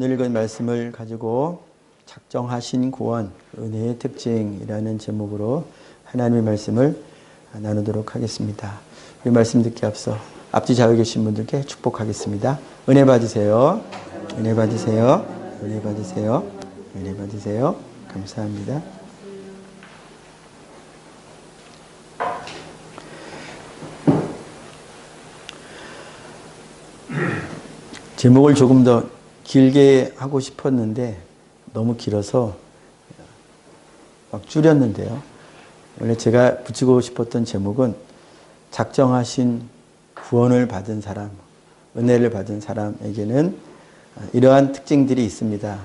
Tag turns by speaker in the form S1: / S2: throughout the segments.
S1: 오늘 읽은 말씀을 가지고 작정하신 구원, 은혜의 특징이라는 제목으로 하나님의 말씀을 나누도록 하겠습니다. 이 말씀 듣기 앞서 앞뒤 좌우에 계신 분들께 축복하겠습니다. 은혜 받으세요. 은혜 받으세요. 은혜 받으세요. 은혜 받으세요. 감사합니다. 제목을 조금 더 길게 하고 싶었는데 너무 길어서 막 줄였는데요. 원래 제가 붙이고 싶었던 제목은 작정하신 구원을 받은 사람, 은혜를 받은 사람에게는 이러한 특징들이 있습니다.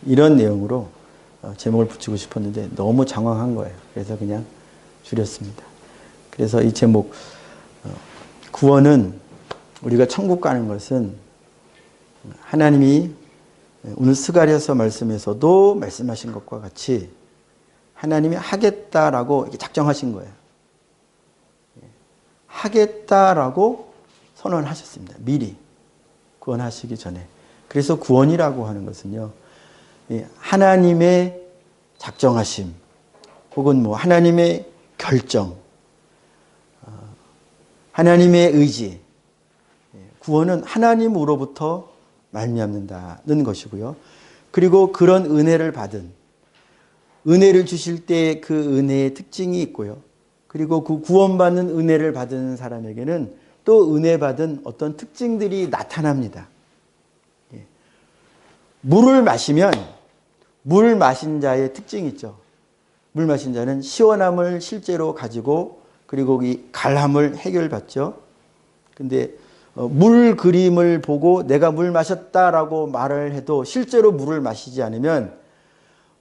S1: 이런 내용으로 제목을 붙이고 싶었는데 너무 장황한 거예요. 그래서 그냥 줄였습니다. 그래서 이 제목, 구원은 우리가 천국 가는 것은 하나님이 오늘 스가랴서 말씀에서도 말씀하신 것과 같이 하나님이 하겠다라고 작정하신 거예요. 하겠다라고 선언하셨습니다. 미리 구원하시기 전에. 그래서 구원이라고 하는 것은요, 하나님의 작정하심 혹은 뭐 하나님의 결정, 하나님의 의지, 구원은 하나님으로부터 말미암는다는 것이고요. 그리고 그런 은혜를 받은, 은혜를 주실 때 그 은혜의 특징이 있고요. 그리고 그 구원받는 은혜를 받은 사람에게는 또 은혜 받은 어떤 특징들이 나타납니다. 물을 마시면 물 마신 자의 특징이 있죠. 물 마신 자는 시원함을 실제로 가지고 그리고 이 갈함을 해결받죠. 근데 물 그림을 보고 내가 물 마셨다라고 말을 해도 실제로 물을 마시지 않으면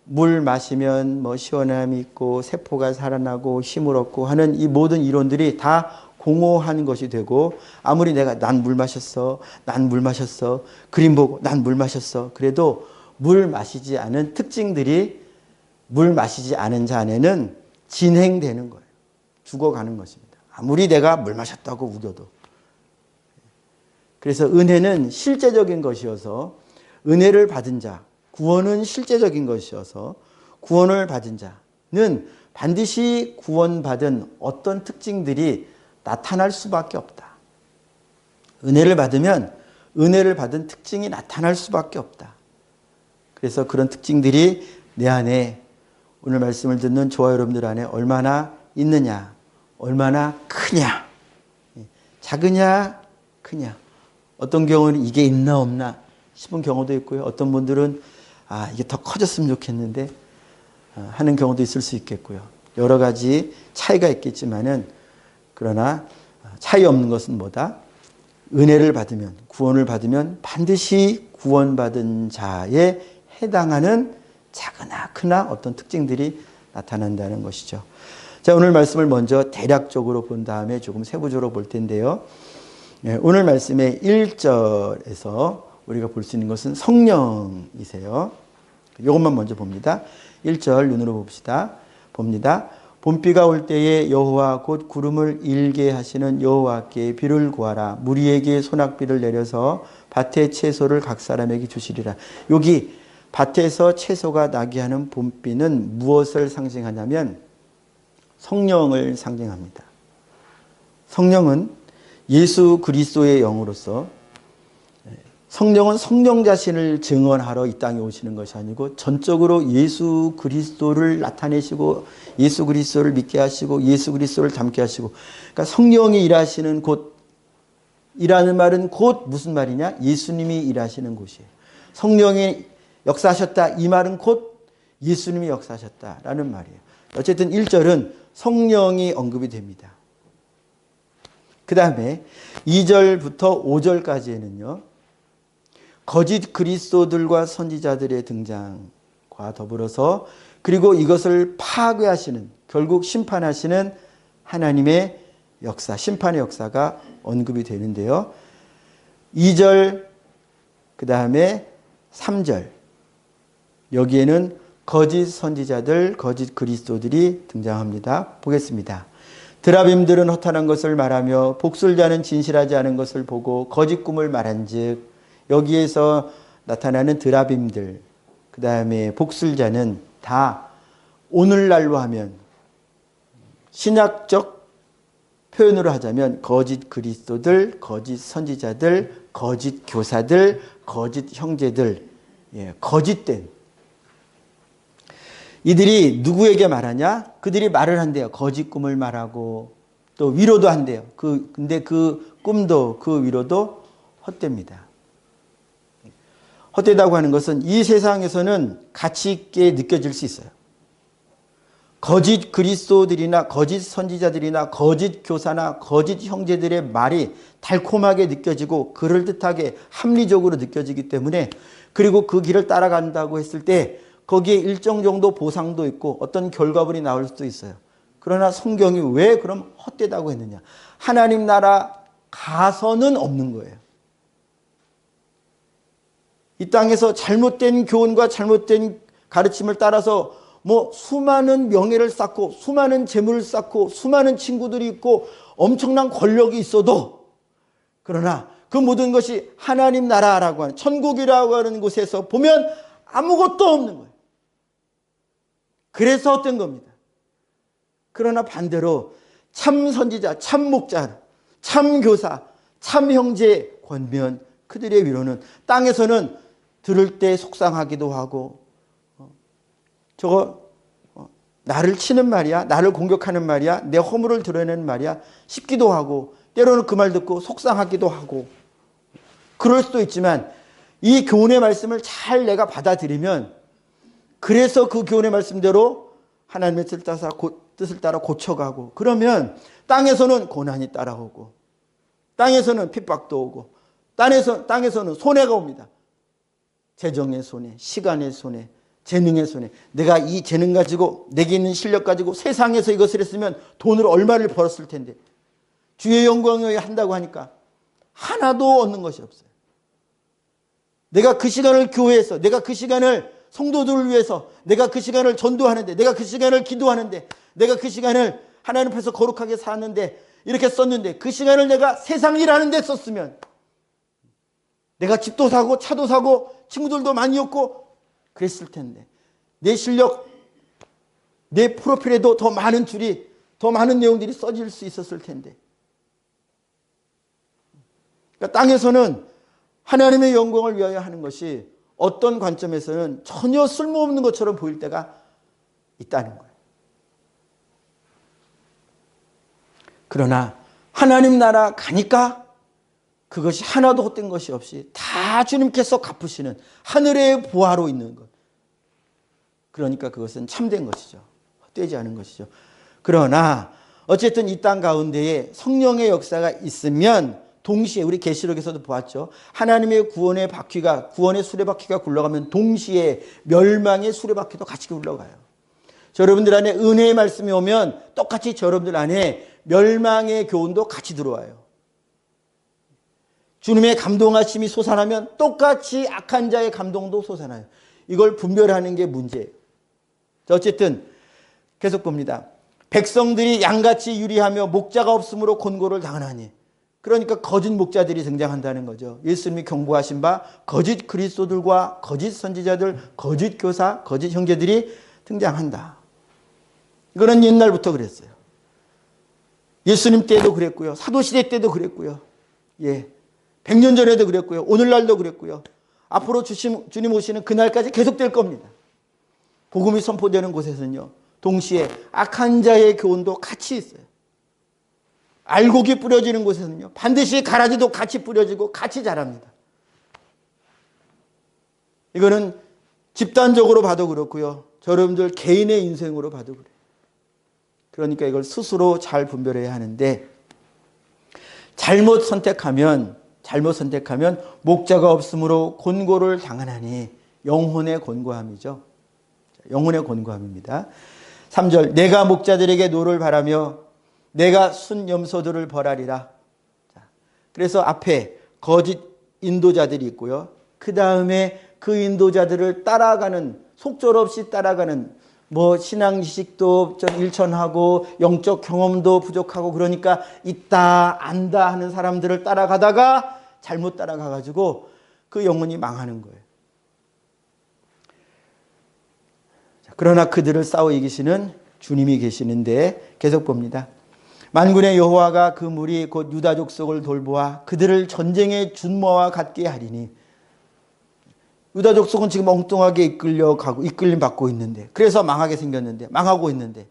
S1: 물 마시면 뭐 시원함이 있고 세포가 살아나고 힘을 얻고 하는 이 모든 이론들이 다 공허한 것이 되고 아무리 내가 난 물 마셨어, 난 물 마셨어, 그림 보고 난 물 마셨어 그래도 물 마시지 않은 특징들이 물 마시지 않은 자 안에는 진행되는 거예요. 죽어가는 것입니다. 아무리 내가 물 마셨다고 우겨도. 그래서 은혜는 실제적인 것이어서 은혜를 받은 자, 구원은 실제적인 것이어서 구원을 받은 자는 반드시 구원받은 어떤 특징들이 나타날 수밖에 없다. 은혜를 받으면 은혜를 받은 특징이 나타날 수밖에 없다. 그래서 그런 특징들이 내 안에 오늘 말씀을 듣는 저와 여러분들 안에 얼마나 있느냐, 얼마나 크냐, 작으냐, 크냐. 어떤 경우는 이게 있나 없나 싶은 경우도 있고요. 어떤 분들은 이게 더 커졌으면 좋겠는데 하는 경우도 있을 수 있겠고요. 여러 가지 차이가 있겠지만은 그러나 차이 없는 것은 뭐다? 은혜를 받으면, 구원을 받으면 반드시 구원받은 자에 해당하는 작으나 크나 어떤 특징들이 나타난다는 것이죠. 자, 오늘 말씀을 먼저 대략적으로 본 다음에 조금 세부적으로 볼 텐데요. 오늘 말씀의 1절에서 우리가 볼 수 있는 것은 성령이세요. 이것만 먼저 봅니다. 1절 눈으로 봅시다. 봅니다. 봄비가 올 때에 여호와 곧 구름을 일게 하시는 여호와께 비를 구하라. 무리에게 소낙비를 내려서 밭의 채소를 각 사람에게 주시리라. 여기 밭에서 채소가 나게 하는 봄비는 무엇을 상징하냐면 성령을 상징합니다. 성령은 예수 그리스도의 영으로서 성령은 성령 자신을 증언하러 이 땅에 오시는 것이 아니고 전적으로 예수 그리스도를 나타내시고 예수 그리스도를 믿게 하시고 예수 그리스도를 닮게 하시고 그러니까 성령이 일하시는 곳, 일하는 말은 곧 무슨 말이냐? 예수님이 일하시는 곳이에요. 성령이 역사하셨다 이 말은 곧 예수님이 역사하셨다라는 말이에요. 어쨌든 1절은 성령이 언급이 됩니다. 그 다음에 2절부터 5절까지에는요. 거짓 그리스도들과 선지자들의 등장과 더불어서 그리고 이것을 파괴하시는 결국 심판하시는 하나님의 역사, 심판의 역사가 언급이 되는데요. 2절 그 다음에 3절 여기에는 거짓 선지자들, 거짓 그리스도들이 등장합니다. 보겠습니다. 드라빔들은 허탄한 것을 말하며 복술자는 진실하지 않은 것을 보고 거짓 꿈을 말한즉 여기에서 나타나는 드라빔들, 그 다음에 복술자는 다 오늘날로 하면 신약적 표현으로 하자면 거짓 그리스도들, 거짓 선지자들, 거짓 교사들, 거짓 형제들, 거짓된 이들이 누구에게 말하냐? 그들이 말을 한대요. 거짓 꿈을 말하고 또 위로도 한대요. 근데 그 꿈도 그 위로도 헛됩니다. 헛되다고 하는 것은 이 세상에서는 가치 있게 느껴질 수 있어요. 거짓 그리스도들이나 거짓 선지자들이나 거짓 교사나 거짓 형제들의 말이 달콤하게 느껴지고 그럴듯하게 합리적으로 느껴지기 때문에, 그리고 그 길을 따라간다고 했을 때 거기에 일정 정도 보상도 있고 어떤 결과물이 나올 수도 있어요. 그러나 성경이 왜 그럼 헛되다고 했느냐? 하나님 나라 가서는 없는 거예요. 이 땅에서 잘못된 교훈과 잘못된 가르침을 따라서 수많은 명예를 쌓고 수많은 재물을 쌓고 수많은 친구들이 있고 엄청난 권력이 있어도, 그러나 그 모든 것이 하나님 나라라고 하는 천국이라고 하는 곳에서 보면 아무것도 없는 거예요. 그래서 헛된 겁니다. 그러나 반대로 참 선지자, 참 목자, 참 교사, 참 형제 권면, 그들의 위로는 땅에서는 들을 때 속상하기도 하고, 저거 나를 치는 말이야, 나를 공격하는 말이야, 내 허물을 드러내는 말이야 싶기도 하고, 때로는 그 말 듣고 속상하기도 하고 그럴 수도 있지만, 이 교훈의 말씀을 잘 내가 받아들이면, 그래서 그 교훈의 말씀대로 하나님의 뜻을 따라 고쳐가고, 그러면 땅에서는 고난이 따라오고 땅에서는 핍박도 오고 땅에서는 손해가 옵니다. 재정의 손해, 시간의 손해, 재능의 손해. 내가 이 재능 가지고, 내게 있는 실력 가지고 세상에서 이것을 했으면 돈을 얼마를 벌었을 텐데, 주의 영광을 한다고 하니까 하나도 얻는 것이 없어요. 내가 그 시간을 교회에서, 내가 그 시간을 성도들을 위해서, 내가 그 시간을 전도하는데, 내가 그 시간을 기도하는데, 내가 그 시간을 하나님 앞에서 거룩하게 사는데 이렇게 썼는데, 그 시간을 내가 세상 일하는 데 썼으면 내가 집도 사고 차도 사고 친구들도 많이 얻고 그랬을 텐데, 내 실력, 내 프로필에도 더 많은 줄이, 더 많은 내용들이 써질 수 있었을 텐데. 그러니까 땅에서는 하나님의 영광을 위하여 하는 것이 어떤 관점에서는 전혀 쓸모없는 것처럼 보일 때가 있다는 거예요. 그러나 하나님 나라 가니까 그것이 하나도 헛된 것이 없이 다 주님께서 갚으시는 하늘의 보화로 있는 것. 그러니까 그것은 참된 것이죠. 헛되지 않은 것이죠. 그러나 어쨌든 이 땅 가운데에 성령의 역사가 있으면 동시에, 우리 계시록에서도 보았죠. 하나님의 구원의 바퀴가, 구원의 수레바퀴가 굴러가면 동시에 멸망의 수레바퀴도 같이 굴러가요. 여러분들 안에 은혜의 말씀이 오면 똑같이 여러분들 안에 멸망의 교훈도 같이 들어와요. 주님의 감동하심이 솟아나면 똑같이 악한 자의 감동도 솟아나요. 이걸 분별하는 게 문제예요. 어쨌든 계속 봅니다. 백성들이 양같이 유리하며 목자가 없으므로 곤고를 당하나니. 그러니까 거짓 목자들이 등장한다는 거죠. 예수님이 경고하신 바 거짓 그리스도들과 거짓 선지자들, 거짓 교사, 거짓 형제들이 등장한다. 이거는 옛날부터 그랬어요. 예수님 때도 그랬고요. 사도시대 때도 그랬고요. 100년 전에도 그랬고요. 오늘날도 그랬고요. 앞으로 주님 오시는 그날까지 계속될 겁니다. 복음이 선포되는 곳에서는요, 동시에 악한 자의 교훈도 같이 있어요. 알곡이 뿌려지는 곳에서는요, 반드시 가라지도 같이 뿌려지고 같이 자랍니다. 이거는 집단적으로 봐도 그렇고요, 여러분들 개인의 인생으로 봐도 그래요. 그러니까 이걸 스스로 잘 분별해야 하는데, 잘못 선택하면 목자가 없으므로 곤고를 당하나니, 영혼의 곤고함이죠. 영혼의 곤고함입니다. 3절, 내가 목자들에게 노를 바라며 내가 순 염소들을 벌하리라. 그래서 앞에 거짓 인도자들이 있고요, 그 다음에 그 인도자들을 따라가는, 속절없이 따라가는, 신앙 지식도 좀 일천하고 영적 경험도 부족하고, 그러니까 있다 안다 하는 사람들을 따라가다가 잘못 따라가가지고 그 영혼이 망하는 거예요. 그러나 그들을 싸워 이기시는 주님이 계시는데 계속 봅니다. 만군의 여호와가 그 무리 곧 유다 족속을 돌보아 그들을 전쟁의 준모와 같게 하리니, 유다 족속은 지금 엉뚱하게 이끌림 받고 있는데, 그래서 망하게 생겼는데, 망하고 있는데,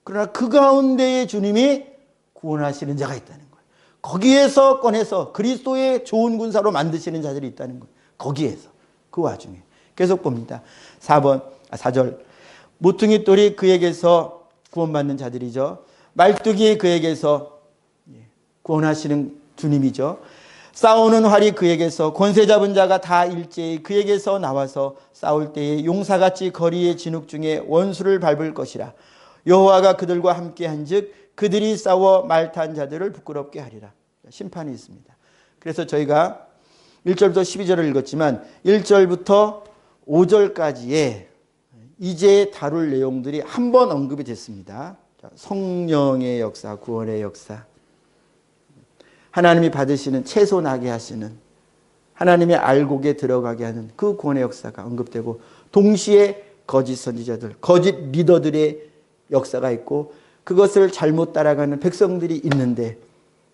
S1: 그러나 그 가운데에 주님이 구원하시는 자가 있다는 거예요. 거기에서 꺼내서 그리스도의 좋은 군사로 만드시는 자들이 있다는 거예요. 거기에서, 그 와중에. 계속 봅니다. 4절. 모퉁이 돌이 그에게서 구원받는 자들이죠. 말뚝이 그에게서 구원하시는 주님이죠. 싸우는 활이 그에게서, 권세 잡은 자가 다 일제히 그에게서 나와서 싸울 때에 용사같이 거리의 진흙 중에 원수를 밟을 것이라. 여호와가 그들과 함께한즉 그들이 싸워 말탄 자들을 부끄럽게 하리라. 심판이 있습니다. 그래서 저희가 1절부터 12절을 읽었지만 1절부터 5절까지의 이제 다룰 내용들이 한 번 언급이 됐습니다. 성령의 역사, 구원의 역사, 하나님이 받으시는 채손하게 하시는, 하나님의 알곡에 들어가게 하는 그 구원의 역사가 언급되고, 동시에 거짓 선지자들, 거짓 리더들의 역사가 있고, 그것을 잘못 따라가는 백성들이 있는데,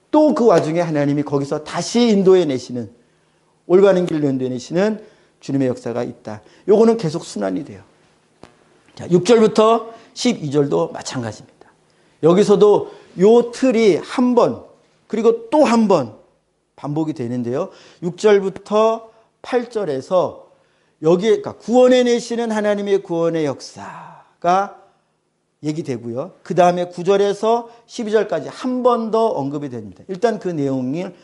S1: 또 그 와중에 하나님이 거기서 다시 인도해 내시는, 올바른 길로 인도해 내시는 주님의 역사가 있다. 요거는 계속 순환이 돼요. 자, 6절부터 12절도 마찬가지입니다. 여기서도 요 틀이 한 번, 그리고 또 한 번 반복이 되는데요. 6절부터 8절에서 여기에, 그러니까 구원해 내시는 하나님의 구원의 역사가 얘기되고요. 그 다음에 9절에서 12절까지 한 번 더 언급이 됩니다. 일단 그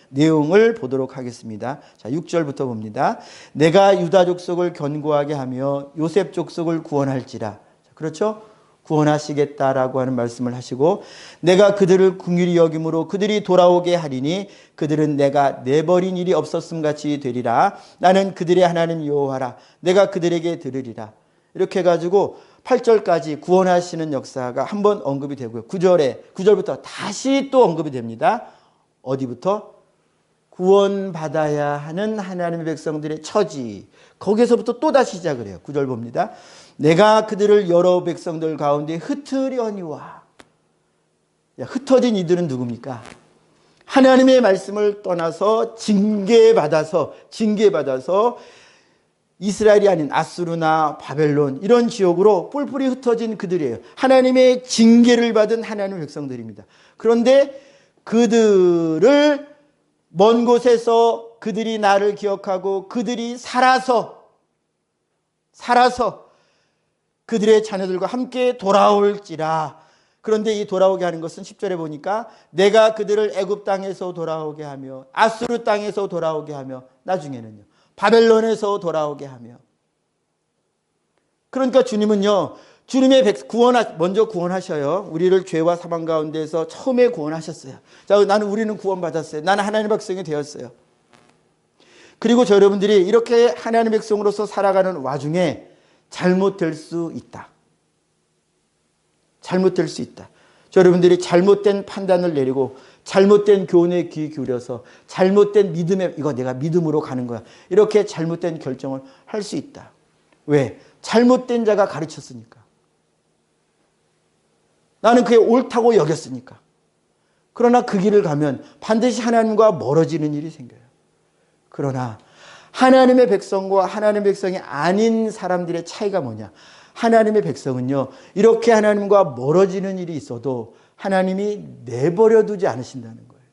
S1: 내용을 보도록 하겠습니다. 자, 6절부터 봅니다. 내가 유다 족속을 견고하게 하며 요셉 족속을 구원할지라. 그렇죠? 구원하시겠다라고 하는 말씀을 하시고, 내가 그들을 긍휼히 여김으로 그들이 돌아오게 하리니 그들은 내가 내버린 일이 없었음 같이 되리라. 나는 그들의 하나님 여호와라. 내가 그들에게 들으리라. 이렇게 해가지고 8절까지 구원하시는 역사가 한 번 언급이 되고요. 9절부터 다시 또 언급이 됩니다. 어디부터? 구원받아야 하는 하나님의 백성들의 처지. 거기서부터 또 다시 시작을 해요. 9절 봅니다. 내가 그들을 여러 백성들 가운데 흩으려니와. 흩어진 이들은 누굽니까? 하나님의 말씀을 떠나서 징계받아서 이스라엘이 아닌 아수르나 바벨론 이런 지역으로 뿔뿔이 흩어진 그들이에요. 하나님의 징계를 받은 하나님의 백성들입니다. 그런데 그들을 먼 곳에서 그들이 나를 기억하고 그들이 살아서 그들의 자녀들과 함께 돌아올지라. 그런데 이 돌아오게 하는 것은 10절에 보니까 내가 그들을 애굽 땅에서 돌아오게 하며 아수르 땅에서 돌아오게 하며 나중에는요 바벨론에서 돌아오게 하며. 그러니까 주님은요, 먼저 구원하셔요. 우리를 죄와 사망 가운데서 처음에 구원하셨어요. 자, 우리는 구원받았어요. 나는 하나님의 백성이 되었어요. 그리고 저 여러분들이 이렇게 하나님의 백성으로서 살아가는 와중에 잘못될 수 있다. 저 여러분들이 잘못된 판단을 내리고 잘못된 교훈에 귀 기울여서 잘못된 이거 내가 믿음으로 가는 거야. 이렇게 잘못된 결정을 할 수 있다. 왜? 잘못된 자가 가르쳤으니까. 나는 그게 옳다고 여겼으니까. 그러나 그 길을 가면 반드시 하나님과 멀어지는 일이 생겨요. 그러나 하나님의 백성과 하나님의 백성이 아닌 사람들의 차이가 뭐냐? 하나님의 백성은요, 이렇게 하나님과 멀어지는 일이 있어도 하나님이 내버려 두지 않으신다는 거예요.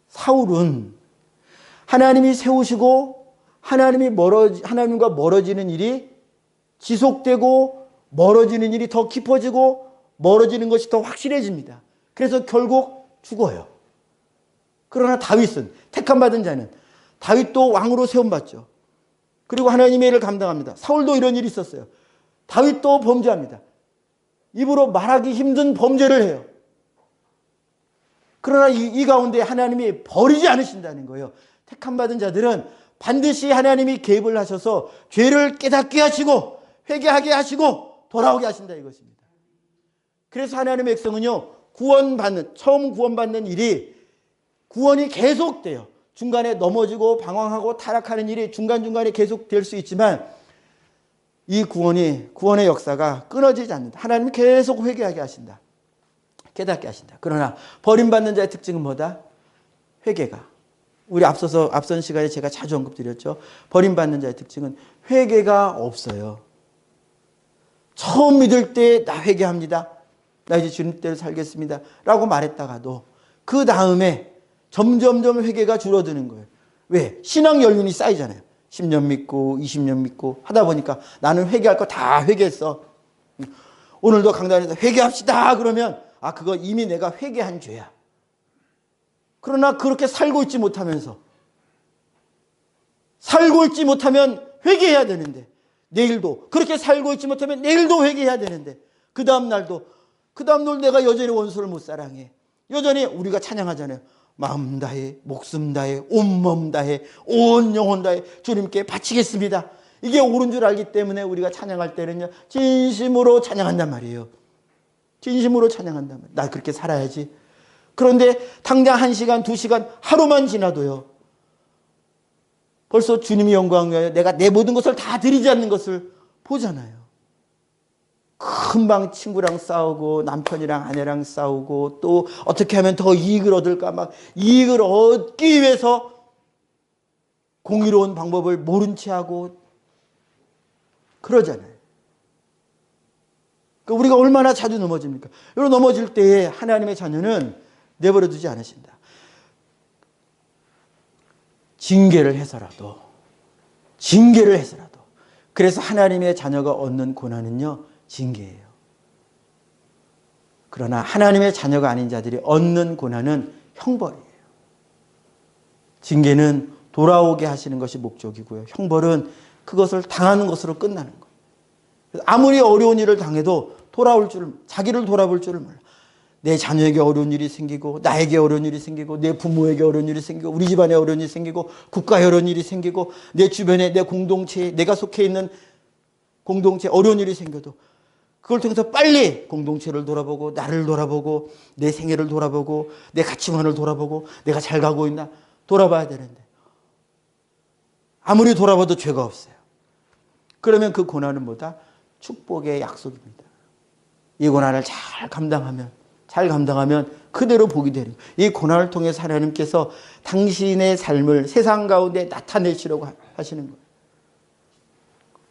S1: 사울은 하나님이 세우시고 하나님과 멀어지는 일이 지속되고 멀어지는 일이 더 깊어지고 멀어지는 것이 더 확실해집니다. 그래서 결국 죽어요. 그러나 다윗은, 택함받은 자는 다윗도 왕으로 세움받죠. 그리고 하나님의 일을 감당합니다. 사울도 이런 일이 있었어요. 다윗도 범죄합니다. 입으로 말하기 힘든 범죄를 해요. 그러나 이 가운데 하나님이 버리지 않으신다는 거예요. 택함받은 자들은 반드시 하나님이 개입을 하셔서 죄를 깨닫게 하시고 회개하게 하시고 돌아오게 하신다 이것입니다. 그래서 하나님의 백성은요, 처음 구원받는 일이 구원이 계속돼요. 중간에 넘어지고 방황하고 타락하는 일이 중간중간에 계속 될 수 있지만 이 구원의 역사가 끊어지지 않는다. 하나님은 계속 회개하게 하신다. 깨닫게 하신다. 그러나 버림받는 자의 특징은 뭐다? 회개가. 우리 앞선 시간에 제가 자주 언급드렸죠. 버림받는 자의 특징은 회개가 없어요. 처음 믿을 때 나 회개합니다. 나 이제 주님 대로 살겠습니다. 라고 말했다가도 그 다음에 점점점 회개가 줄어드는 거예요. 왜? 신앙 연륜이 쌓이잖아요. 10년 믿고 20년 믿고 하다 보니까 나는 회개할 거 다 회개했어. 오늘도 강단에서 회개합시다 그러면 그거 이미 내가 회개한 죄야. 그러나 그렇게 살고 있지 못하면서 살고 있지 못하면 회개해야 되는데 내일도 그렇게 살고 있지 못하면 내일도 회개해야 되는데 그 다음 날도 내가 여전히 원수를 못 사랑해. 여전히 우리가 찬양하잖아요. 마음 다해 목숨 다해 온몸 다해 온 영혼 다해 주님께 바치겠습니다. 이게 옳은 줄 알기 때문에 우리가 찬양할 때는요 진심으로 찬양한단 말이에요. 진심으로 찬양한단 말이에요. 나 그렇게 살아야지. 그런데 당장 1시간 2시간 하루만 지나도요 벌써 주님이 영광 위하여 내가 내 모든 것을 다 드리지 않는 것을 보잖아요. 금방 친구랑 싸우고 남편이랑 아내랑 싸우고 또 어떻게 하면 더 이익을 얻을까 막 이익을 얻기 위해서 공의로운 방법을 모른 채 하고 그러잖아요. 그러니까 우리가 얼마나 자주 넘어집니까? 이런 넘어질 때에 하나님의 자녀는 내버려 두지 않으신다. 징계를 해서라도 그래서 하나님의 자녀가 얻는 고난은요 징계예요. 그러나 하나님의 자녀가 아닌 자들이 얻는 고난은 형벌이에요. 징계는 돌아오게 하시는 것이 목적이고요. 형벌은 그것을 당하는 것으로 끝나는 거예요. 아무리 어려운 일을 당해도 자기를 돌아볼 줄을 몰라. 내 자녀에게 어려운 일이 생기고 나에게 어려운 일이 생기고 내 부모에게 어려운 일이 생기고 우리 집안에 어려운 일이 생기고 국가에 어려운 일이 생기고 내 주변에 내 공동체에 내가 속해 있는 공동체에 어려운 일이 생겨도 그걸 통해서 빨리 공동체를 돌아보고 나를 돌아보고 내 생애를 돌아보고 내 가치관을 돌아보고 내가 잘 가고 있나 돌아봐야 되는데 아무리 돌아봐도 죄가 없어요. 그러면 그 고난은 뭐다? 축복의 약속입니다. 이 고난을 잘 감당하면 그대로 복이 되는 거예요. 이 고난을 통해서 하나님께서 당신의 삶을 세상 가운데 나타내시려고 하시는 거예요.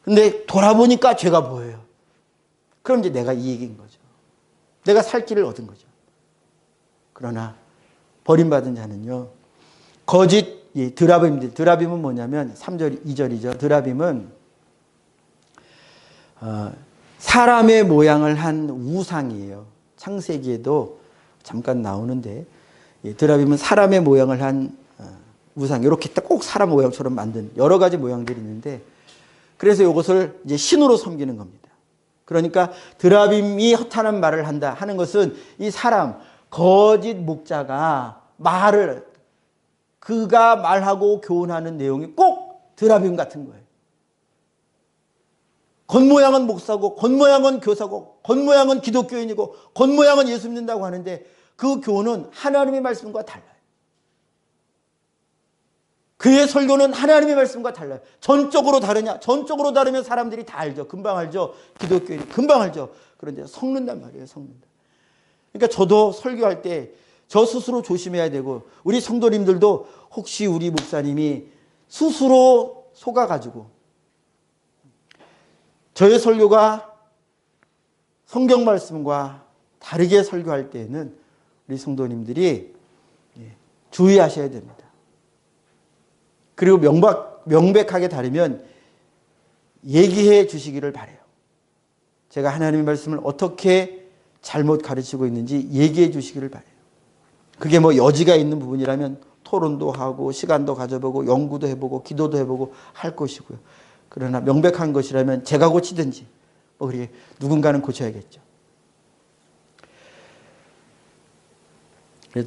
S1: 근데 돌아보니까 죄가 보여요. 그럼 이제 내가 이익인 거죠. 내가 살 길을 얻은 거죠. 그러나 버림받은 자는요. 거짓 드라빔들. 드라빔은 뭐냐면 3절 2절이죠. 드라빔은 사람의 모양을 한 우상이에요. 창세기에도 잠깐 나오는데 드라빔은 사람의 모양을 한 우상. 이렇게 꼭 사람 모양처럼 만든 여러 가지 모양들이 있는데 그래서 이것을 이제 신으로 섬기는 겁니다. 그러니까 드라빔이 허탄한 말을 한다 하는 것은 이 사람 거짓 목자가 그가 말하고 교훈하는 내용이 꼭 드라빔 같은 거예요. 겉모양은 목사고 겉모양은 교사고 겉모양은 기독교인이고 겉모양은 예수 믿는다고 하는데 그 교훈은 하나님의 말씀과 달라요. 그의 설교는 하나님의 말씀과 달라요. 전적으로 다르냐? 전적으로 다르면 사람들이 다 알죠. 금방 알죠. 기독교인이 금방 알죠. 그런데 섞는단 말이에요. 섞는다. 그러니까 저도 설교할 때 저 스스로 조심해야 되고 우리 성도님들도 혹시 우리 목사님이 스스로 속아가지고 저의 설교가 성경 말씀과 다르게 설교할 때에는 우리 성도님들이 주의하셔야 됩니다. 그리고 명백하게 다르면 얘기해 주시기를 바라요. 제가 하나님의 말씀을 어떻게 잘못 가르치고 있는지 얘기해 주시기를 바라요. 그게 뭐 여지가 있는 부분이라면 토론도 하고 시간도 가져보고 연구도 해보고 기도도 해보고 할 것이고요. 그러나 명백한 것이라면 제가 고치든지 그렇게 누군가는 고쳐야겠죠.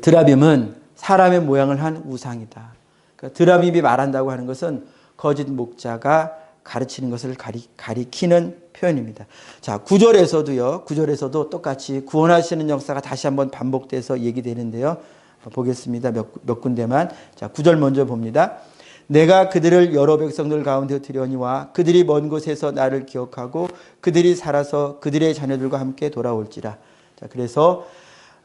S1: 드라빔은 사람의 모양을 한 우상이다. 그러니까 드라빔이 말한다고 하는 것은 거짓 목자가 가르치는 것을 가리키는 표현입니다. 자, 9절에서도 똑같이 구원하시는 역사가 다시 한번 반복돼서 얘기되는데요. 보겠습니다. 몇 군데만. 자, 9절 먼저 봅니다. 내가 그들을 여러 백성들 가운데 들여니와 그들이 먼 곳에서 나를 기억하고 그들이 살아서 그들의 자녀들과 함께 돌아올지라. 자, 그래서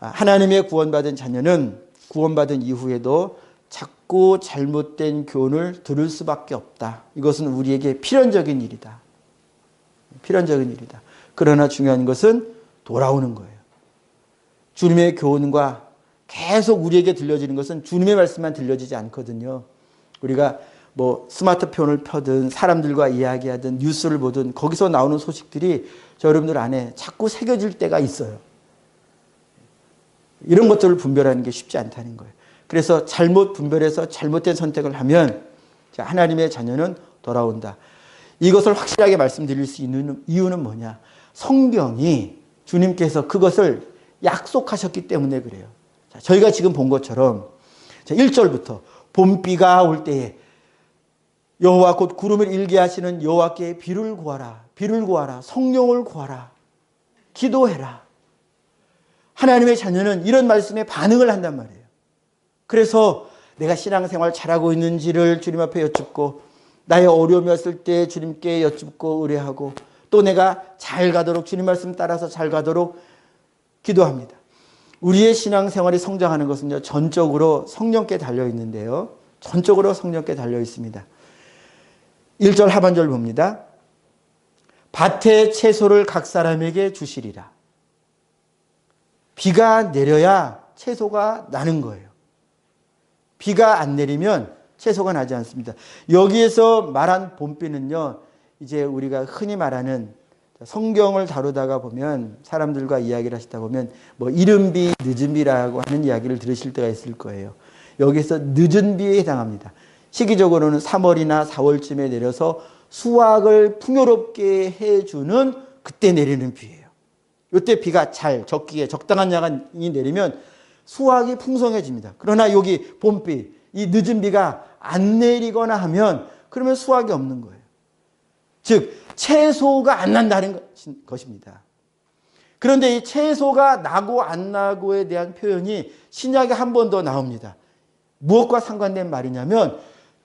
S1: 하나님의 구원받은 자녀는 구원받은 이후에도 자꾸 잘못된 교훈을 들을 수밖에 없다. 이것은 우리에게 필연적인 일이다. 필연적인 일이다. 그러나 중요한 것은 돌아오는 거예요. 주님의 교훈과 계속 우리에게 들려지는 것은 주님의 말씀만 들려지지 않거든요. 우리가 뭐 스마트폰을 펴든 사람들과 이야기하든 뉴스를 보든 거기서 나오는 소식들이 저 여러분들 안에 자꾸 새겨질 때가 있어요. 이런 것들을 분별하는 게 쉽지 않다는 거예요. 그래서 잘못 분별해서 잘못된 선택을 하면 하나님의 자녀는 돌아온다. 이것을 확실하게 말씀드릴 수 있는 이유는 뭐냐? 성경이 주님께서 그것을 약속하셨기 때문에 그래요. 자, 저희가 지금 본 것처럼 1절부터 봄비가 올 때에 여호와 곧 구름을 일게 하시는 여호와께 비를 구하라. 비를 구하라. 성령을 구하라. 기도해라. 하나님의 자녀는 이런 말씀에 반응을 한단 말이에요. 그래서 내가 신앙생활 잘하고 있는지를 주님 앞에 여쭙고 나의 어려움이 왔을 때 주님께 여쭙고 의뢰하고 또 내가 잘 가도록 주님 말씀 따라서 잘 가도록 기도합니다. 우리의 신앙생활이 성장하는 것은요, 전적으로 성령께 달려 있는데요. 전적으로 성령께 달려 있습니다. 1절 하반절 봅니다. 밭의 채소를 각 사람에게 주시리라. 비가 내려야 채소가 나는 거예요. 비가 안 내리면 채소가 나지 않습니다. 여기에서 말한 봄비는요, 이제 우리가 흔히 말하는 성경을 다루다가 보면 사람들과 이야기를 하시다 보면 뭐 이른 비, 늦은 비라고 하는 이야기를 들으실 때가 있을 거예요. 여기서 늦은 비에 해당합니다. 시기적으로는 3월이나 4월쯤에 내려서 수확을 풍요롭게 해주는 그때 내리는 비예요. 이때 비가 잘 적기에 적당한 양이 내리면 수확이 풍성해집니다. 그러나 여기 봄비, 이 늦은 비가 안 내리거나 하면 그러면 수확이 없는 거예요. 즉 채소가 안 난다는 것입니다. 그런데 이 채소가 나고 안 나고에 대한 표현이 신약에 한 번 더 나옵니다. 무엇과 상관된 말이냐면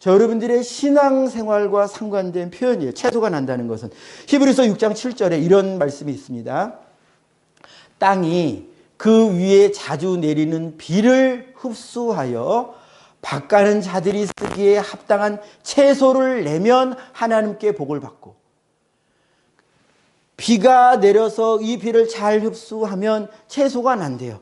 S1: 여러분들의 신앙생활과 상관된 표현이에요. 채소가 난다는 것은. 히브리서 6장 7절에 이런 말씀이 있습니다. 땅이 그 위에 자주 내리는 비를 흡수하여 밭가는 자들이 쓰기에 합당한 채소를 내면 하나님께 복을 받고, 비가 내려서 이 비를 잘 흡수하면 채소가 난대요.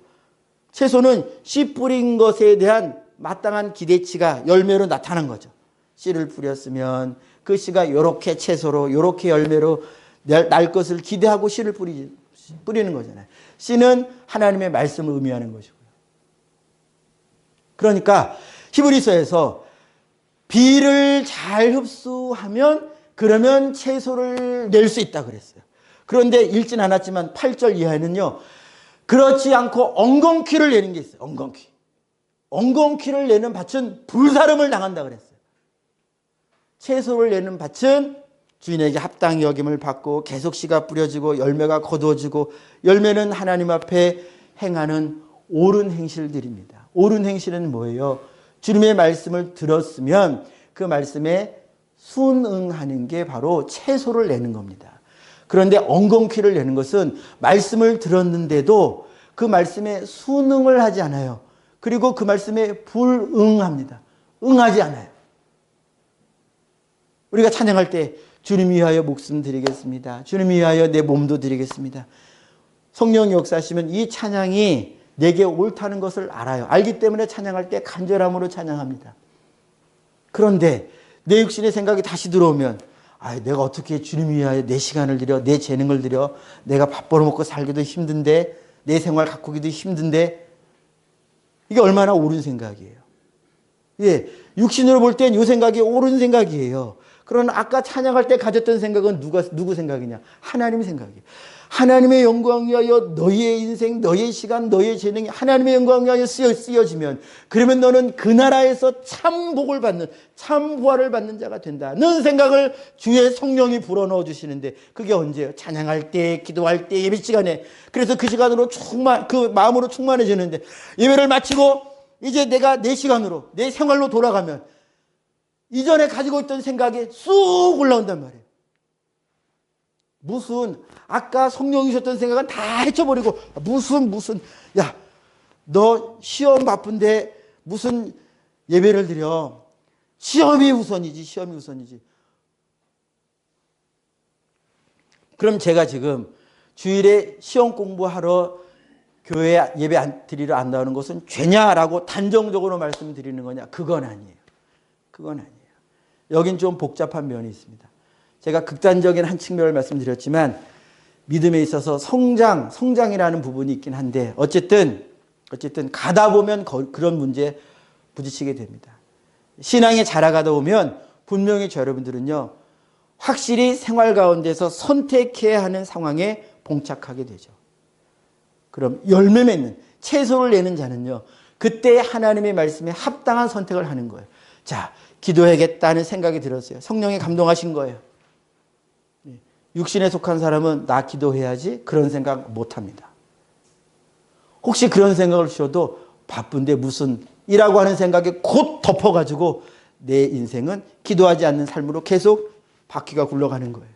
S1: 채소는 씨 뿌린 것에 대한 마땅한 기대치가 열매로 나타난 거죠. 씨를 뿌렸으면 그 씨가 이렇게 채소로, 이렇게 열매로 날 것을 기대하고 씨를 뿌리는 거잖아요. 씨는 하나님의 말씀을 의미하는 것이고요. 그러니까 히브리서에서 비를 잘 흡수하면 그러면 채소를 낼 수 있다 그랬어요. 그런데 읽진 않았지만 8절 이하에는요, 그렇지 않고 엉겅퀴를 내는 게 있어요. 엉겅퀴. 엉겅퀴를 내는 밭은 불사름을 당한다 그랬어요. 채소를 내는 밭은 주인에게 합당히 여김을 받고 계속 씨가 뿌려지고 열매가 거두어지고, 열매는 하나님 앞에 행하는 옳은 행실들입니다. 옳은 행실은 뭐예요? 주님의 말씀을 들었으면 그 말씀에 순응하는 게 바로 채소를 내는 겁니다. 그런데 엉겅퀴를 내는 것은 말씀을 들었는데도 그 말씀에 순응을 하지 않아요. 그리고 그 말씀에 불응합니다. 응하지 않아요. 우리가 찬양할 때 주님 위하여 목숨 드리겠습니다. 주님 위하여 내 몸도 드리겠습니다. 성령이 역사하시면 이 찬양이 내게 옳다는 것을 알아요. 알기 때문에 찬양할 때 간절함으로 찬양합니다. 그런데 내 육신의 생각이 다시 들어오면 내가 어떻게 주님 위하여 내 시간을 들여, 내 재능을 들여, 내가 밥 벌어먹고 살기도 힘든데, 내 생활 가꾸기도 힘든데, 이게 얼마나 옳은 생각이에요. 예, 육신으로 볼 땐 이 생각이 옳은 생각이에요. 그러나 아까 찬양할 때 가졌던 생각은 누구 생각이냐? 하나님 생각이에요. 하나님의 영광 위하여 너희의 인생, 너희의 시간, 너희의 재능이 하나님의 영광 위하여 쓰여지면, 그러면 너는 그 나라에서 참 복을 받는, 참 부활을 받는 자가 된다는 생각을 주의 성령이 불어넣어 주시는데, 그게 언제예요? 찬양할 때, 기도할 때, 예배 시간에. 그래서 그 시간으로 그 마음으로 충만해지는데, 예배를 마치고 이제 내가 내 시간으로, 내 생활로 돌아가면 이전에 가지고 있던 생각이 쑥 올라온단 말이에요. 무슨 아까 성령이 주셨던 생각은 다 헤쳐버리고 무슨 야, 너 시험 바쁜데 무슨 예배를 드려. 시험이 우선이지. 그럼 제가 지금 주일에 시험 공부하러 교회 예배 드리러 안 나오는 것은 죄냐라고 단정적으로 말씀드리는 거냐? 그건 아니에요. 여긴 좀 복잡한 면이 있습니다. 제가 극단적인 한 측면을 말씀드렸지만 믿음에 있어서 성장이라는 부분이 있긴 한데 어쨌든 가다 보면 그런 문제에 부딪히게 됩니다. 신앙에 자라가다 보면 분명히 여러분들은요, 확실히 생활 가운데서 선택해야 하는 상황에 봉착하게 되죠. 그럼 열매 맺는, 채소를 내는 자는요, 그때 하나님의 말씀에 합당한 선택을 하는 거예요. 자, 기도해야겠다는 생각이 들었어요. 성령이 감동하신 거예요. 육신에 속한 사람은 나 기도해야지 그런 생각 못 합니다. 혹시 그런 생각을 주셔도 바쁜데 무슨 이라고 하는 생각에 곧 덮어가지고 내 인생은 기도하지 않는 삶으로 계속 바퀴가 굴러가는 거예요.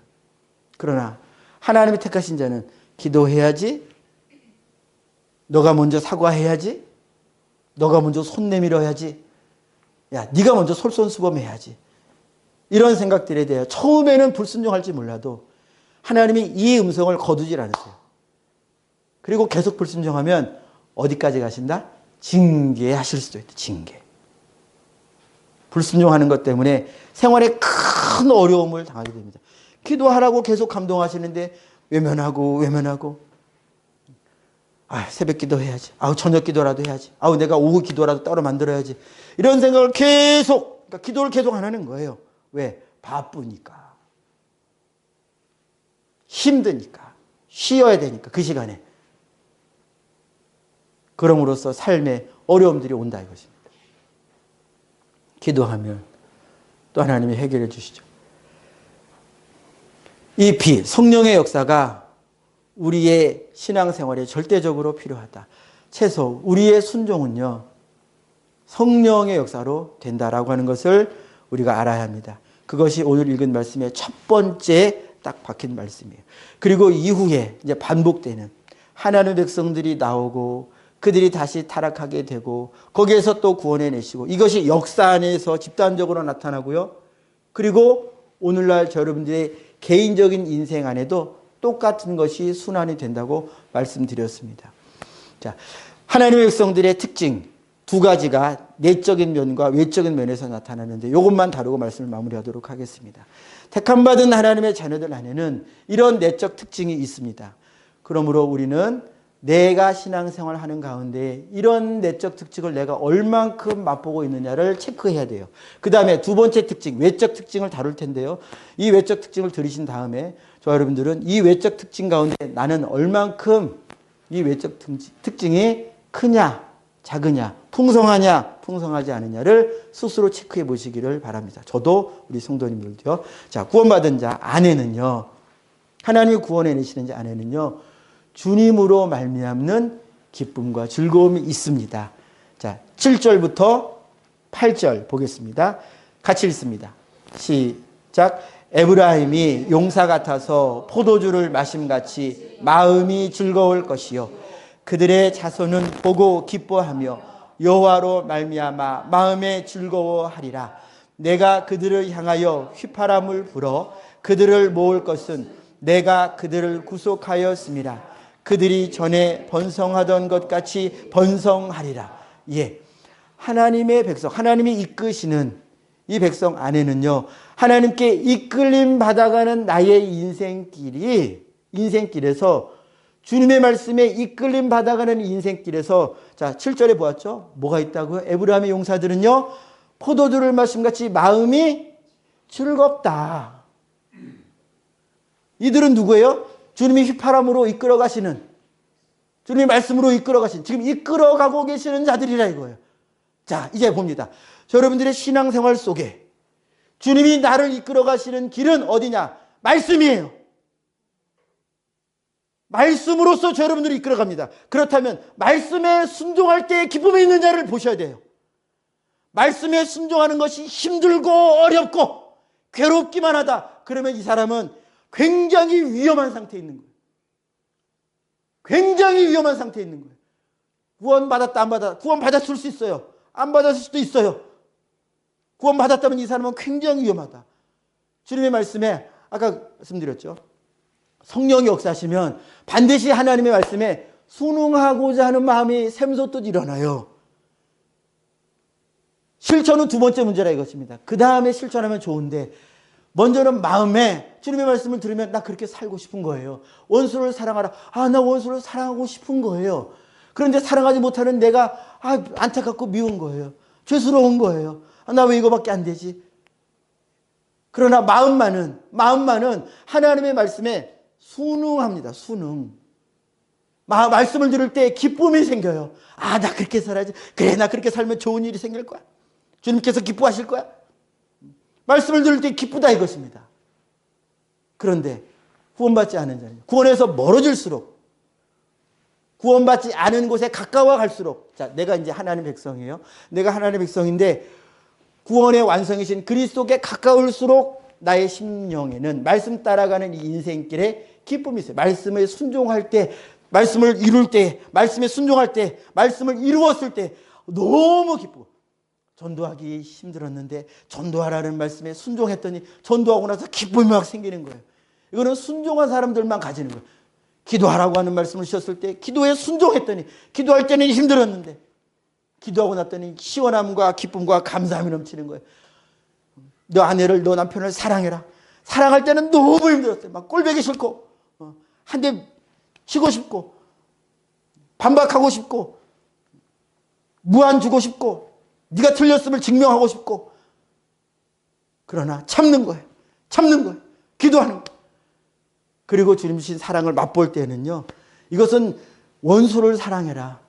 S1: 그러나 하나님이 택하신 자는 기도해야지, 너가 먼저 사과해야지, 너가 먼저 손 내밀어야지, 야, 네가 먼저 솔선수범해야지, 이런 생각들에 대해 처음에는 불순종할지 몰라도 하나님이 이 음성을 거두질 않으세요. 그리고 계속 불순종하면 어디까지 가신다? 징계하실 수도 있다. 징계. 불순종하는 것 때문에 생활에 큰 어려움을 당하게 됩니다. 기도하라고 계속 감동하시는데 외면하고 새벽 기도해야지. 저녁 기도라도 해야지. 내가 오후 기도라도 따로 만들어야지. 이런 생각을 계속, 그러니까 기도를 계속 안 하는 거예요. 왜? 바쁘니까. 힘드니까. 쉬어야 되니까. 그 시간에. 그럼으로써 삶에 어려움들이 온다 이것입니다. 기도하면 또 하나님이 해결해 주시죠. 이 성령의 역사가 우리의 신앙생활에 절대적으로 필요하다. 최소 우리의 순종은요, 성령의 역사로 된다라고 하는 것을 우리가 알아야 합니다. 그것이 오늘 읽은 말씀의 첫 번째 딱 박힌 말씀이에요. 그리고 이후에 이제 반복되는 하나님의 백성들이 나오고 그들이 다시 타락하게 되고 거기에서 또 구원해내시고 이것이 역사 안에서 집단적으로 나타나고요. 그리고 오늘날 여러분들의 개인적인 인생 안에도 똑같은 것이 순환이 된다고 말씀드렸습니다. 자, 하나님의 백성들의 특징 두 가지가 내적인 면과 외적인 면에서 나타나는데 이것만 다루고 말씀을 마무리하도록 하겠습니다. 택함받은 하나님의 자녀들 안에는 이런 내적 특징이 있습니다. 그러므로 우리는 내가 신앙생활을 하는 가운데 이런 내적 특징을 내가 얼만큼 맛보고 있느냐를 체크해야 돼요. 그 다음에 두 번째 특징, 외적 특징을 다룰 텐데요. 이 외적 특징을 들으신 다음에 저 여러분들은 이 외적 특징 가운데 나는 얼만큼 이 외적 특징이 크냐, 작으냐, 풍성하냐, 풍성하지 않느냐를 스스로 체크해 보시기를 바랍니다. 저도 우리 성도님들도요. 자, 구원받은 자 안에는요, 하나님이 구원해내시는 자 안에는요, 주님으로 말미암는 기쁨과 즐거움이 있습니다. 자, 7절부터 8절 보겠습니다. 같이 읽습니다. 시작. 에브라임이 용사 같아서 포도주를 마심같이 마음이 즐거울 것이요 그들의 자손은 보고 기뻐하며 여호와로 말미암아 마음에 즐거워하리라. 내가 그들을 향하여 휘파람을 불어 그들을 모을 것은 내가 그들을 구속하였음이라. 그들이 전에 번성하던 것 같이 번성하리라. 예, 하나님의 백성, 하나님이 이끄시는 이 백성 안에는요, 하나님께 이끌림 받아가는 나의 인생길에서 주님의 말씀에 이끌림 받아가는 인생길에서, 자, 7절에 보았죠? 뭐가 있다고요? 에브라임의 용사들은요, 포도주를 마심같이 마음이 즐겁다. 이들은 누구예요? 주님이 휘파람으로 이끌어 가시는, 주님의 말씀으로 이끌어 가신, 지금 이끌어 가고 계시는 자들이라 이거예요. 자, 이제 봅니다. 여러분들의 신앙생활 속에 주님이 나를 이끌어 가시는 길은 어디냐? 말씀이에요. 말씀으로써 저 여러분들이 이끌어갑니다. 그렇다면 말씀에 순종할 때의 기쁨이 있느냐를 보셔야 돼요. 말씀에 순종하는 것이 힘들고 어렵고 괴롭기만 하다. 그러면 이 사람은 굉장히 위험한 상태에 있는 거예요. 굉장히 위험한 상태에 있는 거예요. 구원 받았다 안 받았다. 구원 받았을 수 있어요. 안 받았을 수도 있어요. 구원 받았다면 이 사람은 굉장히 위험하다. 주님의 말씀에 아까 말씀드렸죠. 성령이 역사하시면 반드시 하나님의 말씀에 순응하고자 하는 마음이 샘솟듯 일어나요. 실천은 두 번째 문제라 이것입니다. 그 다음에 실천하면 좋은데 먼저는 마음에 주님의 말씀을 들으면 나 그렇게 살고 싶은 거예요. 원수를 사랑하라. 나 원수를 사랑하고 싶은 거예요. 그런데 사랑하지 못하는 내가 안타깝고 미운 거예요. 죄스러운 거예요. 나 왜 이거밖에 안 되지? 그러나 마음만은 하나님의 말씀에 순응합니다. 순응. 말씀을 들을 때 기쁨이 생겨요. 나 그렇게 살아야지. 그래, 나 그렇게 살면 좋은 일이 생길 거야. 주님께서 기뻐하실 거야. 말씀을 들을 때 기쁘다 이것입니다. 그런데 구원받지 않은 자는 구원에서 멀어질수록 구원받지 않은 곳에 가까워 갈수록 내가 이제 하나님의 백성이에요. 내가 하나님의 백성인데 구원의 완성이신 그리스도께 가까울수록 나의 심령에는 말씀 따라가는 이 인생길에 기쁨이 있어요. 말씀에 순종할 때, 말씀을 이룰 때, 말씀에 순종할 때, 말씀을 이루었을 때 너무 기쁘고 전도하기 힘들었는데 전도하라는 말씀에 순종했더니 전도하고 나서 기쁨이 막 생기는 거예요. 이거는 순종한 사람들만 가지는 거예요. 기도하라고 하는 말씀을 주셨을 때 기도에 순종했더니 기도할 때는 힘들었는데 기도하고 났더니 시원함과 기쁨과 감사함이 넘치는 거예요. 너 아내를, 너 남편을 사랑해라. 사랑할 때는 너무 힘들었어요. 막 꼴보기 싫고 한 대 치고 싶고 반박하고 싶고 무한 주고 싶고 네가 틀렸음을 증명하고 싶고 그러나 참는 거예요. 기도하는 거예요. 그리고 주님 주신 사랑을 맛볼 때는요. 이것은 원수를 사랑해라.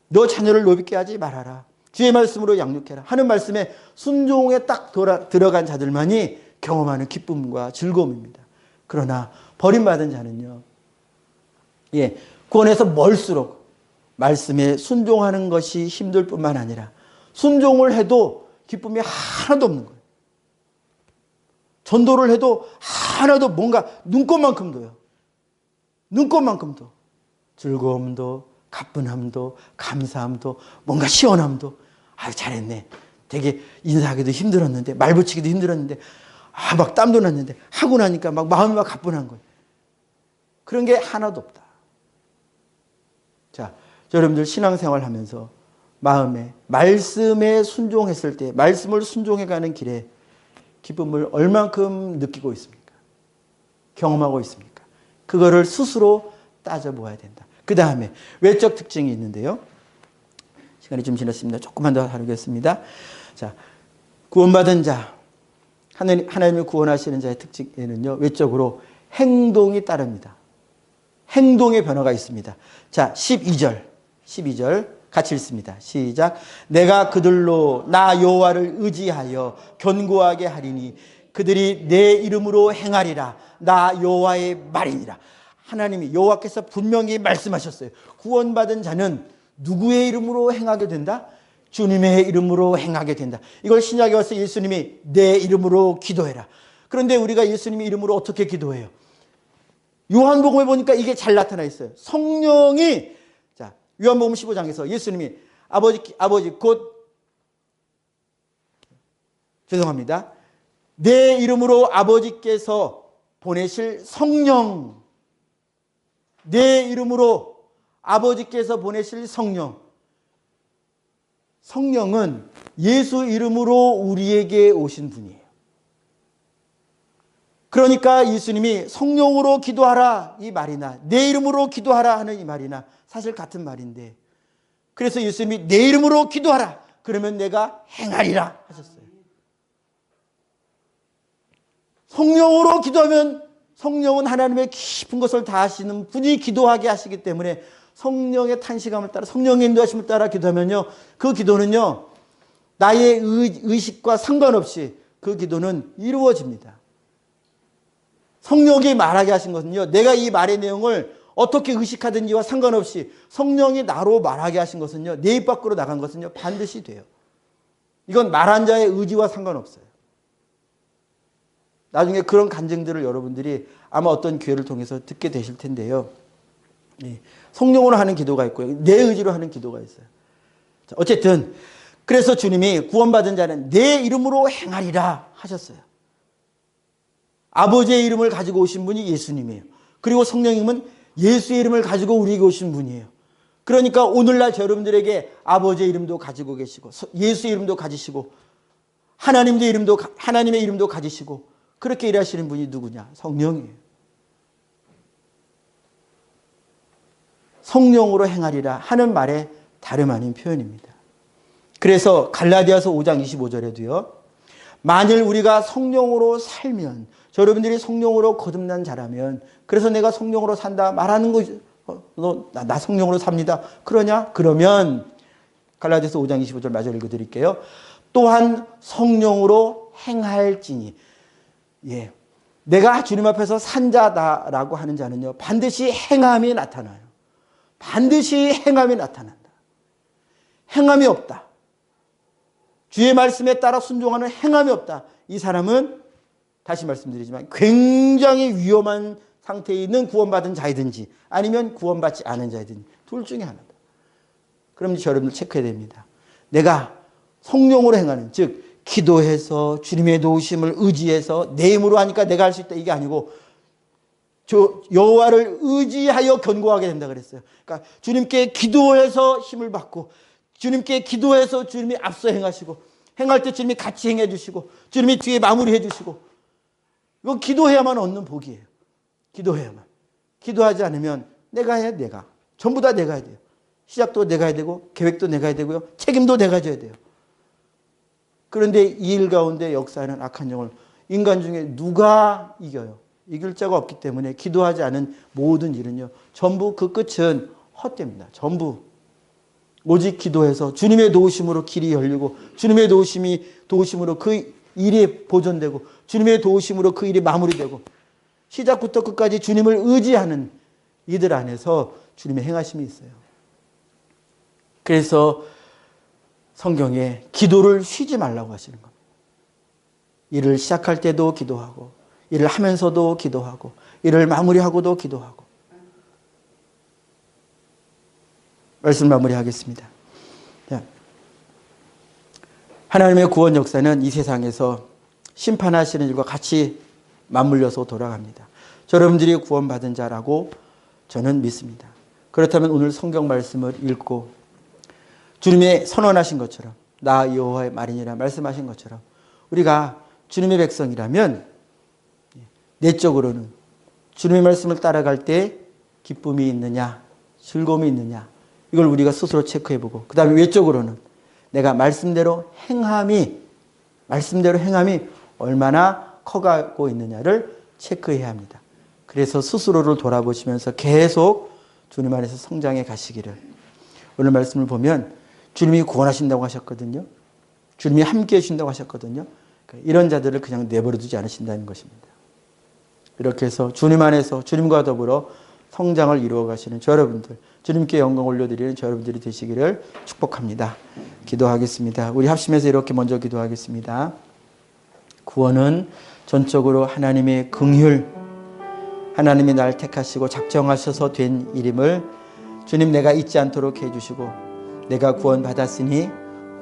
S1: 너 자녀를 노비게 하지 말아라. 주의 말씀으로 양육해라. 하는 말씀에 순종에 딱 들어간 자들만이 경험하는 기쁨과 즐거움입니다. 그러나 버림받은 자는요. 구원에서 멀수록 말씀에 순종하는 것이 힘들 뿐만 아니라 순종을 해도 기쁨이 하나도 없는 거예요. 전도를 해도 하나도 뭔가 눈꽃만큼도요. 눈꽃만큼도 즐거움도 가뿐함도 감사함도 뭔가 시원함도 잘했네. 되게 인사하기도 힘들었는데 말 붙이기도 힘들었는데 막 땀도 났는데 하고 나니까 막 마음이 막 가뿐한 거예요. 그런 게 하나도 없다. 자, 여러분들 신앙생활 하면서 마음에 말씀에 순종했을 때 말씀을 순종해가는 길에 기쁨을 얼만큼 느끼고 있습니까? 경험하고 있습니까? 그거를 스스로 따져보아야 된다. 그 다음에 외적 특징이 있는데요. 시간이 좀 지났습니다. 조금만 더 다루겠습니다. 자, 구원받은 자, 하나님을 구원하시는 자의 특징에는요. 외적으로 행동이 따릅니다. 행동의 변화가 있습니다. 자, 12절 같이 읽습니다. 시작. 내가 그들로 나 여호와를 의지하여 견고하게 하리니 그들이 내 이름으로 행하리라. 나 여호와의 말이니라. 하나님이 여호와께서 분명히 말씀하셨어요. 구원받은 자는 누구의 이름으로 행하게 된다? 주님의 이름으로 행하게 된다. 이걸 신약에 와서 예수님이 내 이름으로 기도해라. 그런데 우리가 예수님의 이름으로 어떻게 기도해요? 요한복음에 보니까 이게 잘 나타나 있어요. 성령이 요한복음 15장에서 예수님이 아버지 죄송합니다. 내 이름으로 아버지께서 보내실 성령, 내 이름으로 아버지께서 보내실 성령. 성령은 예수 이름으로 우리에게 오신 분이에요. 그러니까 예수님이 성령으로 기도하라 이 말이나 내 이름으로 기도하라 하는 이 말이나 사실 같은 말인데, 그래서 예수님이 내 이름으로 기도하라 그러면 내가 행하리라 하셨어요. 성령으로 기도하면 성령은 하나님의 깊은 것을 다 아시는 분이 기도하게 하시기 때문에 성령의 탄식함을 따라 성령의 인도하심을 따라 기도하면요, 그 기도는요 나의 의식과 상관없이 그 기도는 이루어집니다. 성령이 말하게 하신 것은요, 내가 이 말의 내용을 어떻게 의식하든지와 상관없이 성령이 나로 말하게 하신 것은요, 내 입 밖으로 나간 것은요, 반드시 돼요. 이건 말한 자의 의지와 상관없어요. 나중에 그런 간증들을 여러분들이 아마 어떤 기회를 통해서 듣게 되실 텐데요. 성령으로 하는 기도가 있고요, 내 의지로 하는 기도가 있어요. 자, 어쨌든 그래서 주님이 구원받은 자는 내 이름으로 행하리라 하셨어요. 아버지의 이름을 가지고 오신 분이 예수님이에요. 그리고 성령님은 예수의 이름을 가지고 우리에게 오신 분이에요. 그러니까 오늘날 여러분들에게 아버지의 이름도 가지고 계시고 예수의 이름도 가지시고 하나님의 이름도 가지시고 그렇게 일하시는 분이 누구냐? 성령이에요. 성령으로 행하리라 하는 말에 다름 아닌 표현입니다. 그래서 갈라디아서 5장 25절에도요. 만일 우리가 성령으로 살면, 여러분들이 성령으로 거듭난 자라면, 그래서 내가 성령으로 산다 말하는 거죠. 나 성령으로 삽니다. 그러냐? 그러면 갈라디아서 5장 25절 마저 읽어드릴게요. 또한 성령으로 행할지니. 예, 내가 주님 앞에서 산 자다라고 하는 자는요, 반드시 행함이 나타나요. 반드시 행함이 나타난다. 행함이 없다. 주의 말씀에 따라 순종하는 행함이 없다. 이 사람은 다시 말씀드리지만 굉장히 위험한 상태에 있는 구원받은 자이든지 아니면 구원받지 않은 자이든지 둘 중에 하나다. 그럼 여러분들 체크해야 됩니다. 내가 성령으로 행하는, 즉 기도해서 주님의 도우심을 의지해서 내 힘으로 하니까 내가 할 수 있다, 이게 아니고 여호와를 의지하여 견고하게 된다 그랬어요. 그러니까 주님께 기도해서 힘을 받고 주님께 기도해서 주님이 앞서 행하시고 행할 때 주님이 같이 행해 주시고 주님이 뒤에 마무리해 주시고, 이건 기도해야만 얻는 복이에요. 기도해야만. 기도하지 않으면 내가 해야, 내가 전부 다 내가 해야 돼요. 시작도 내가 해야 되고 계획도 내가 해야 되고요, 책임도 내가 져야 돼요. 그런데 이 일 가운데 역사하는 악한 영을 인간 중에 누가 이겨요? 이길 자가 없기 때문에 기도하지 않은 모든 일은요, 전부 그 끝은 헛됩니다. 전부 오직 기도해서 주님의 도우심으로 길이 열리고 주님의 도우심으로 그 일이 보존되고 주님의 도우심으로 그 일이 마무리되고 시작부터 끝까지 주님을 의지하는 이들 안에서 주님의 행하심이 있어요. 그래서 성경에 기도를 쉬지 말라고 하시는 겁니다. 일을 시작할 때도 기도하고 일을 하면서도 기도하고 일을 마무리하고도 기도하고. 말씀 마무리하겠습니다. 하나님의 구원 역사는 이 세상에서 심판하시는 일과 같이 맞물려서 돌아갑니다. 여러분들이 구원받은 자라고 저는 믿습니다. 그렇다면 오늘 성경 말씀을 읽고 주님의 선언하신 것처럼 나 여호와의 말이니라 말씀하신 것처럼 우리가 주님의 백성이라면 내적으로는 주님의 말씀을 따라갈 때 기쁨이 있느냐 즐거움이 있느냐, 이걸 우리가 스스로 체크해보고, 그 다음에 외적으로는 내가 말씀대로 행함이 얼마나 커가고 있느냐를 체크해야 합니다. 그래서 스스로를 돌아보시면서 계속 주님 안에서 성장해 가시기를. 오늘 말씀을 보면 주님이 구원하신다고 하셨거든요. 주님이 함께 해주신다고 하셨거든요. 이런 자들을 그냥 내버려 두지 않으신다는 것입니다. 이렇게 해서 주님 안에서 주님과 더불어 성장을 이루어 가시는 여러분들, 주님께 영광 올려드리는 여러분들이 되시기를 축복합니다. 기도하겠습니다. 우리 합심해서 이렇게 먼저 기도하겠습니다. 구원은 전적으로 하나님의 긍휼, 하나님이 날 택하시고 작정하셔서 된 일임을 주님 내가 잊지 않도록 해주시고, 내가 구원받았으니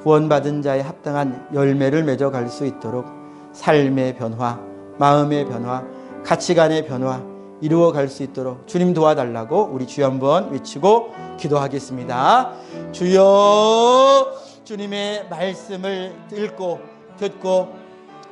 S1: 구원받은 자에 합당한 열매를 맺어갈 수 있도록 삶의 변화, 마음의 변화, 가치관의 변화 이루어갈 수 있도록 주님 도와달라고 우리 주여 한번 외치고 기도하겠습니다. 주여, 주님의 말씀을 읽고 듣고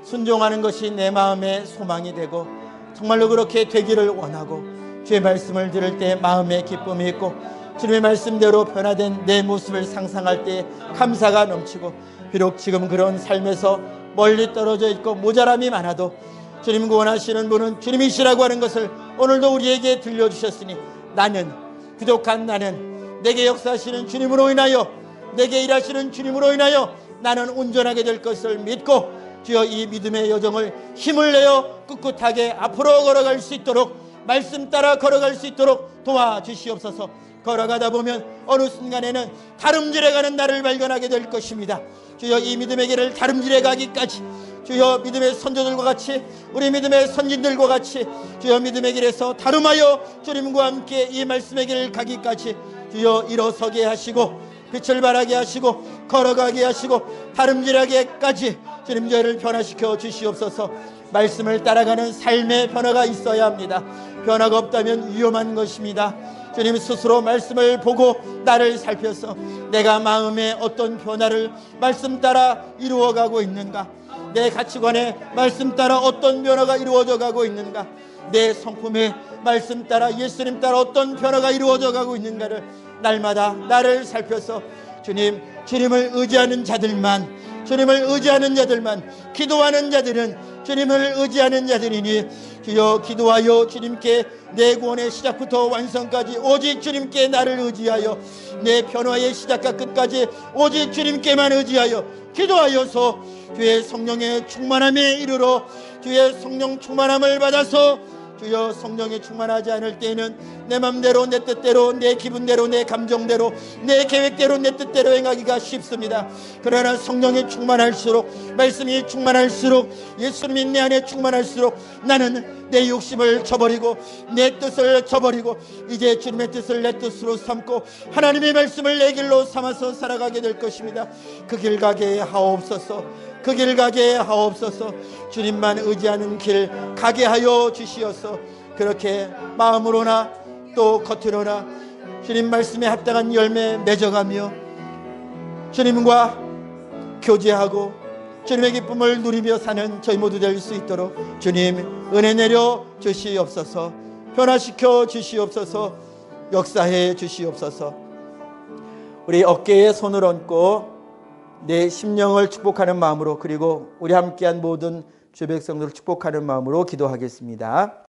S1: 순종하는 것이 내 마음의 소망이 되고 정말로 그렇게 되기를 원하고, 주의 말씀을 들을 때 마음에 기쁨이 있고 주님의 말씀대로 변화된 내 모습을 상상할 때 감사가 넘치고, 비록 지금 그런 삶에서 멀리 떨어져 있고 모자람이 많아도 주님 구원하시는 분은 주님이시라고 하는 것을 오늘도 우리에게 들려주셨으니, 나는 부족한 나는 내게 역사하시는 주님으로 인하여, 내게 일하시는 주님으로 인하여 나는 온전하게 될 것을 믿고, 주여 이 믿음의 여정을 힘을 내어 꿋꿋하게 앞으로 걸어갈 수 있도록 말씀 따라 걸어갈 수 있도록 도와주시옵소서. 걸어가다 보면 어느 순간에는 다름질에 가는 나를 발견하게 될 것입니다. 주여, 이 믿음의 길을 다름질에 가기까지 주여, 믿음의 선조들과 같이, 우리 믿음의 선진들과 같이 주여, 믿음의 길에서 다름하여 주님과 함께 이 말씀의 길을 가기까지 주여, 일어서게 하시고 빛을 발하게 하시고 걸어가게 하시고 다름질하게까지 주님 저희를 변화시켜 주시옵소서. 말씀을 따라가는 삶의 변화가 있어야 합니다. 변화가 없다면 위험한 것입니다. 주님 스스로 말씀을 보고 나를 살펴서 내가 마음에 어떤 변화를 말씀 따라 이루어가고 있는가, 내 가치관에 말씀 따라 어떤 변화가 이루어져 가고 있는가, 내 성품에 말씀 따라 예수님 따라 어떤 변화가 이루어져 가고 있는가를 날마다 나를 살펴서 주님을 의지하는 자들만, 주님을 의지하는 자들만, 기도하는 자들은 주님을 의지하는 자들이니 주여, 기도하여 주님께 내 구원의 시작부터 완성까지 오직 주님께 나를 의지하여 내 변화의 시작과 끝까지 오직 주님께만 의지하여 기도하여서 주의 성령의 충만함에 이르러 주의 성령 충만함을 받아서 주여, 성령이 충만하지 않을 때에는 내 맘대로, 내 뜻대로, 내 기분대로, 내 감정대로, 내 계획대로, 내 뜻대로 행하기가 쉽습니다. 그러나 성령이 충만할수록, 말씀이 충만할수록, 예수님이 내 안에 충만할수록 나는 내 욕심을 저버리고 내 뜻을 저버리고 이제 주님의 뜻을 내 뜻으로 삼고 하나님의 말씀을 내 길로 삼아서 살아가게 될 것입니다. 그 길 가게 하옵소서. 그 길 가게 하옵소서. 주님만 의지하는 길 가게 하여 주시어서 그렇게 마음으로나 또 겉으로나 주님 말씀에 합당한 열매 맺어가며 주님과 교제하고 주님의 기쁨을 누리며 사는 저희 모두 될 수 있도록 주님 은혜 내려 주시옵소서. 변화시켜 주시옵소서. 역사해 주시옵소서. 우리 어깨에 손을 얹고 내 심령을 축복하는 마음으로, 그리고 우리 함께한 모든 주 백성들을 축복하는 마음으로 기도하겠습니다.